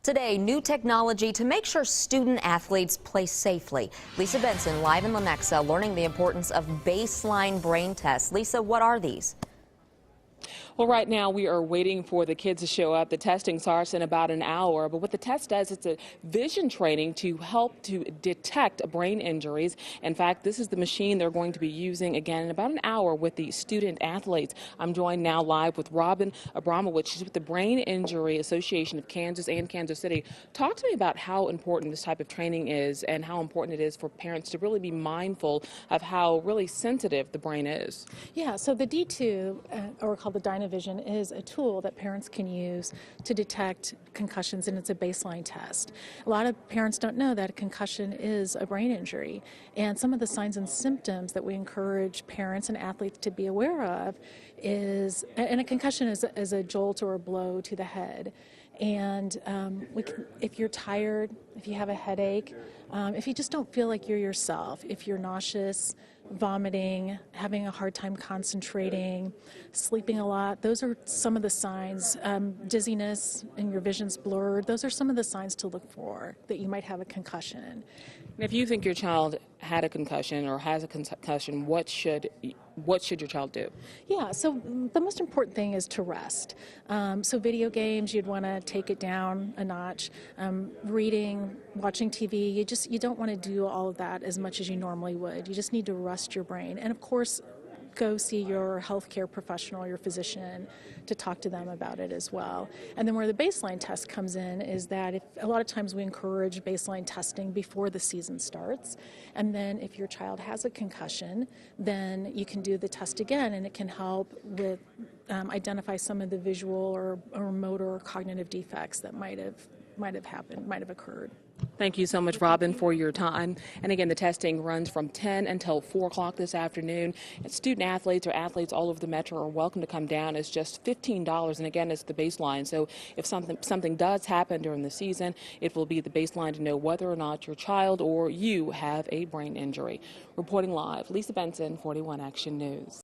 Today, new technology to make sure student athletes play safely. Lisa Benson live in Lenexa learning the importance of baseline brain tests. Lisa, what are these? Well, right now we are waiting for the kids to show up. The testing starts in about an hour, but what the test does, it's a vision training to help to detect brain injuries. In fact, this is the machine they're going to be using again in about an hour with the student athletes. I'm joined now live with Robin Abramowitz. She's with the Brain Injury Association of Kansas and Kansas City. Talk to me about how important this type of training is and how important it is for parents to really be mindful of how really sensitive the brain is. Yeah, so the D2, or called the Dynavision, is a tool that parents can use to detect concussions, and it's a baseline test. A lot of parents don't know that a concussion is a brain injury, and some of the signs and symptoms that we encourage parents and athletes to be aware of is, and a concussion is a jolt or a blow to the head. And if you're tired, if you have a headache, if you just don't feel like you're yourself, if you're nauseous, vomiting, having a hard time concentrating, sleeping a lot, those are some of the signs. Dizziness and your vision's blurred, those are some of the signs to look for that you might have a concussion. And if you think your child had a concussion or has a concussion, what should your child do? Yeah, so the most important thing is to rest. So video games, you'd want to take it down a notch. Reading, watching TV, you don't want to do all of that as much as you normally would. You just need to rest your brain. And of course, go see your healthcare professional, your physician, to talk to them about it as well. And then where the baseline test comes in is that a lot of times we encourage baseline testing before the season starts. And then if your child has a concussion, then you can do the test again, and it can help with identify some of the visual or motor or cognitive defects that might have happened, might have occurred. Thank you so much, Robin, for your time. And again, the testing runs from 10 until 4 o'clock this afternoon. And student athletes or athletes all over the metro are welcome to come down. It's just $15, and again, it's the baseline. So if something does happen during the season, it will be the baseline to know whether or not your child or you have a brain injury. Reporting live, Lisa Benson, 41 Action News.